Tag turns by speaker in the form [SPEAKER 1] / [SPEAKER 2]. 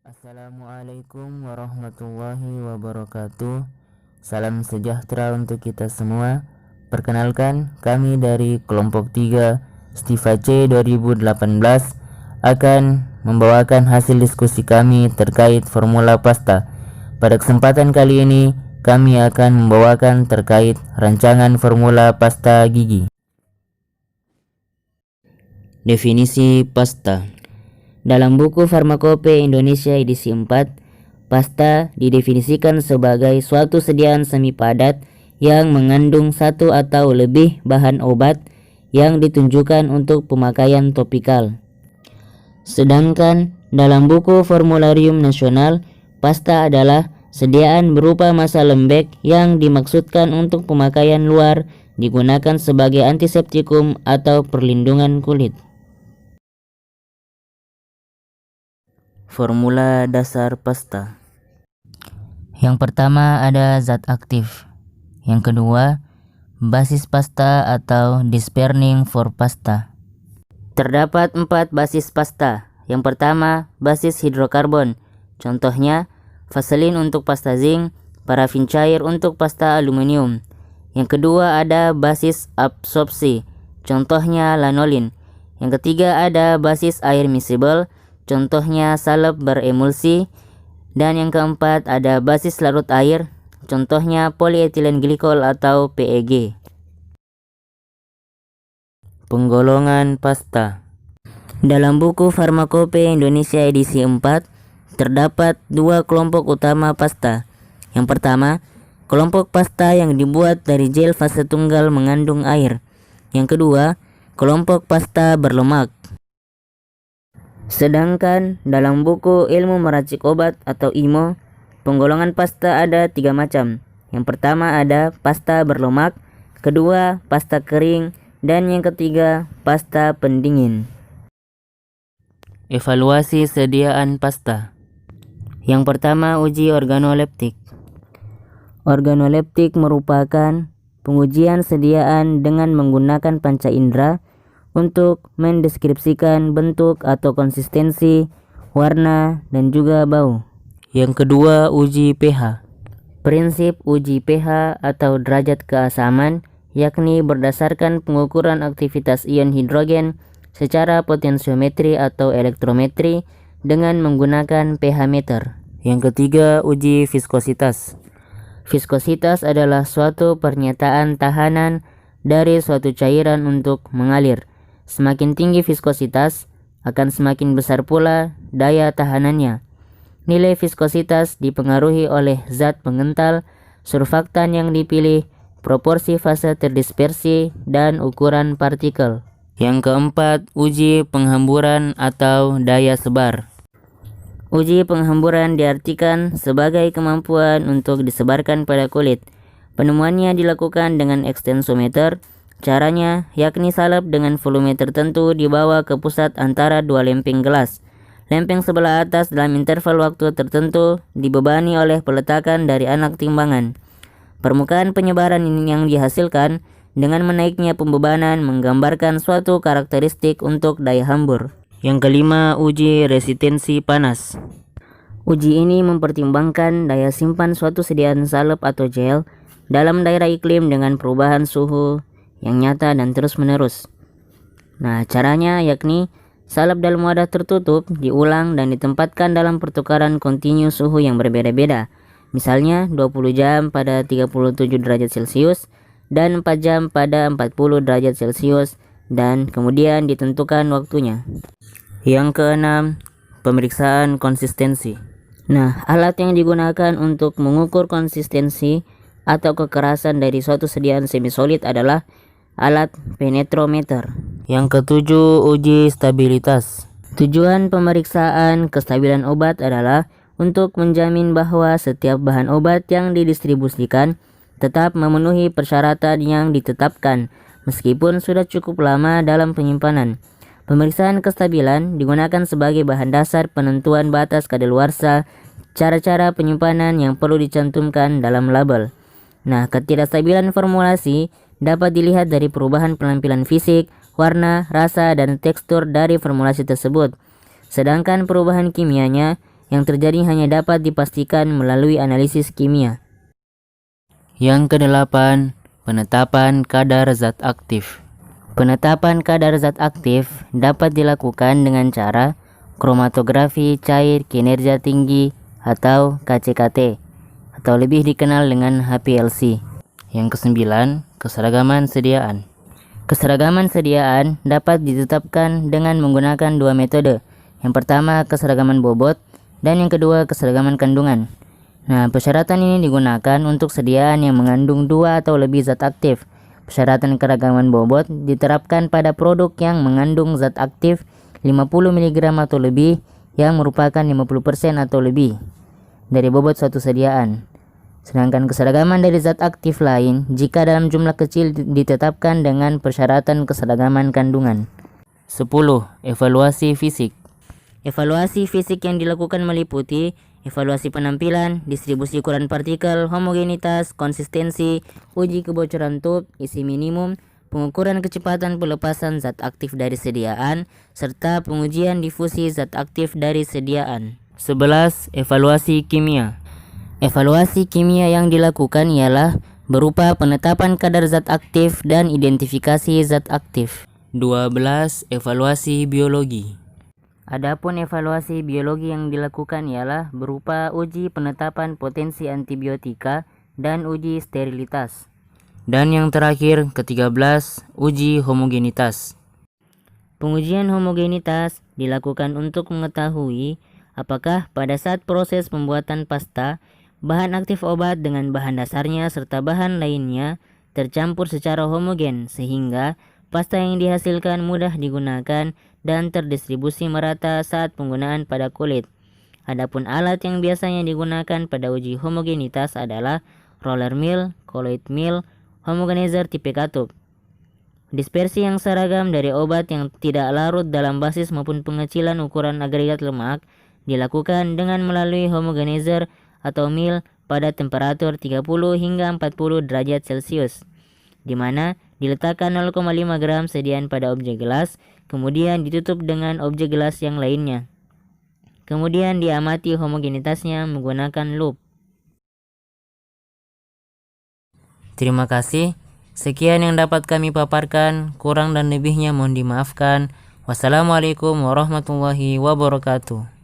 [SPEAKER 1] Assalamualaikum warahmatullahi wabarakatuh. Salam sejahtera untuk kita semua. Perkenalkan, kami dari kelompok 3 Stiva C 2018 akan membawakan hasil diskusi kami terkait formula pasta. Pada kesempatan kali ini, kami akan membawakan terkait rancangan formula pasta gigi. Definisi pasta. Dalam buku Farmakope Indonesia edisi 4, pasta didefinisikan sebagai suatu sediaan semi padat yang mengandung satu atau lebih bahan obat yang ditunjukkan untuk pemakaian topikal. Sedangkan dalam buku Formularium Nasional, pasta adalah sediaan berupa massa lembek yang dimaksudkan untuk pemakaian luar, digunakan sebagai antiseptikum atau perlindungan kulit. Formula dasar pasta. Yang pertama ada zat aktif. Yang kedua, basis pasta atau disperning for pasta. Terdapat 4 basis pasta. Yang pertama, basis hidrokarbon. Contohnya, vaselin untuk pasta zinc, parafin cair untuk pasta aluminium. Yang kedua ada basis absorpsi. Contohnya lanolin. Yang ketiga ada basis air miscible. Contohnya salep beremulsi. Dan yang keempat ada basis larut air. Contohnya polyethylene glycol atau PEG. Penggolongan pasta. Dalam buku Farmakope Indonesia edisi 4, terdapat 2 kelompok utama pasta. Yang pertama, kelompok pasta yang dibuat dari gel fase tunggal mengandung air. Yang kedua, kelompok pasta berlemak. Sedangkan dalam buku Ilmu Meracik Obat atau IMO, penggolongan pasta ada 3 macam. Yang pertama ada pasta berlemak, kedua pasta kering, dan yang ketiga pasta pendingin. Evaluasi sediaan pasta. Yang pertama uji organoleptik. Organoleptik merupakan pengujian sediaan dengan menggunakan panca indera untuk mendeskripsikan bentuk atau konsistensi, warna, dan juga bau. Yang kedua, uji pH. Prinsip uji pH atau derajat keasaman yakni berdasarkan pengukuran aktivitas ion hidrogen secara potensiometri atau elektrometri dengan menggunakan pH meter. Yang ketiga, uji viskositas. Viskositas adalah suatu pernyataan tahanan dari suatu cairan untuk mengalir. Semakin tinggi viskositas, akan semakin besar pula daya tahanannya. Nilai viskositas dipengaruhi oleh zat pengental, surfaktan yang dipilih, proporsi fase terdispersi, dan ukuran partikel. Yang keempat, uji penghamburan atau daya sebar. Uji penghamburan diartikan sebagai kemampuan untuk disebarkan pada kulit. Penemuannya dilakukan dengan ekstensometer. Caranya yakni salep dengan volume tertentu dibawa ke pusat antara 2 lempeng gelas. Lempeng sebelah atas dalam interval waktu tertentu dibebani oleh peletakan dari anak timbangan. Permukaan penyebaran yang dihasilkan dengan menaiknya pembebanan menggambarkan suatu karakteristik untuk daya hambur. Yang kelima, uji resistensi panas. Uji ini mempertimbangkan daya simpan suatu sediaan salep atau gel dalam daerah iklim dengan perubahan suhu yang nyata dan terus-menerus. Nah, caranya yakni salep dalam wadah tertutup diulang dan ditempatkan dalam pertukaran kontinu suhu yang berbeda-beda. Misalnya 20 jam pada 37 derajat Celcius dan 4 jam pada 40 derajat Celcius dan kemudian ditentukan waktunya. Yang keenam, pemeriksaan konsistensi. Nah, alat yang digunakan untuk mengukur konsistensi atau kekerasan dari suatu sediaan semisolid adalah alat penetrometer. Yang ketujuh, uji stabilitas. Tujuan pemeriksaan kestabilan obat adalah untuk menjamin bahwa setiap bahan obat yang didistribusikan tetap memenuhi persyaratan yang ditetapkan meskipun sudah cukup lama dalam penyimpanan. Pemeriksaan kestabilan digunakan sebagai bahan dasar penentuan batas kadaluarsa, cara-cara penyimpanan yang perlu dicantumkan dalam label. Nah, ketidakstabilan formulasi dapat dilihat dari perubahan penampilan fisik, warna, rasa, dan tekstur dari formulasi tersebut. Sedangkan perubahan kimianya yang terjadi hanya dapat dipastikan melalui analisis kimia.
[SPEAKER 2] Yang kedelapan, penetapan kadar zat aktif.
[SPEAKER 1] Penetapan kadar zat aktif dapat dilakukan dengan cara kromatografi cair kinerja tinggi atau KCKT, atau lebih dikenal dengan HPLC.
[SPEAKER 2] Yang kesembilan, keseragaman sediaan.
[SPEAKER 1] Keseragaman sediaan dapat ditetapkan dengan menggunakan dua metode. Yang pertama, keseragaman bobot, dan yang kedua, keseragaman kandungan. Nah, persyaratan ini digunakan untuk sediaan yang mengandung dua atau lebih zat aktif. Persyaratan keragaman bobot diterapkan pada produk yang mengandung zat aktif 50 mg atau lebih yang merupakan 50% atau lebih dari bobot suatu sediaan. Sedangkan keseragaman dari zat aktif lain jika dalam jumlah kecil ditetapkan dengan persyaratan keseragaman kandungan.
[SPEAKER 2] 10. Evaluasi fisik.
[SPEAKER 1] Evaluasi fisik yang dilakukan meliputi evaluasi penampilan, distribusi ukuran partikel, homogenitas, konsistensi, uji kebocoran tub, isi minimum, pengukuran kecepatan pelepasan zat aktif dari sediaan, serta pengujian difusi zat aktif dari sediaan.
[SPEAKER 2] 11. Evaluasi kimia.
[SPEAKER 1] Evaluasi kimia yang dilakukan ialah berupa penetapan kadar zat aktif dan identifikasi zat aktif.
[SPEAKER 2] 12. Evaluasi biologi.
[SPEAKER 1] Adapun evaluasi biologi yang dilakukan ialah berupa uji penetapan potensi antibiotika dan uji sterilitas.
[SPEAKER 2] Dan yang terakhir, ke-13, uji homogenitas.
[SPEAKER 1] Pengujian homogenitas dilakukan untuk mengetahui apakah pada saat proses pembuatan pasta, bahan aktif obat dengan bahan dasarnya serta bahan lainnya tercampur secara homogen sehingga pasta yang dihasilkan mudah digunakan dan terdistribusi merata saat penggunaan pada kulit. Adapun alat yang biasanya digunakan pada uji homogenitas adalah roller mill, colloid mill, homogenizer tipe katup. Dispersi yang seragam dari obat yang tidak larut dalam basis maupun pengecilan ukuran agregat lemak dilakukan dengan melalui homogenizer atau mill pada temperatur 30 hingga 40 derajat Celcius, di mana diletakkan 0,5 gram sediaan pada objek gelas, kemudian ditutup dengan objek gelas yang lainnya. Kemudian diamati homogenitasnya menggunakan loop.
[SPEAKER 2] Terima kasih. Sekian yang dapat kami paparkan, kurang dan lebihnya mohon dimaafkan. Wassalamualaikum warahmatullahi wabarakatuh.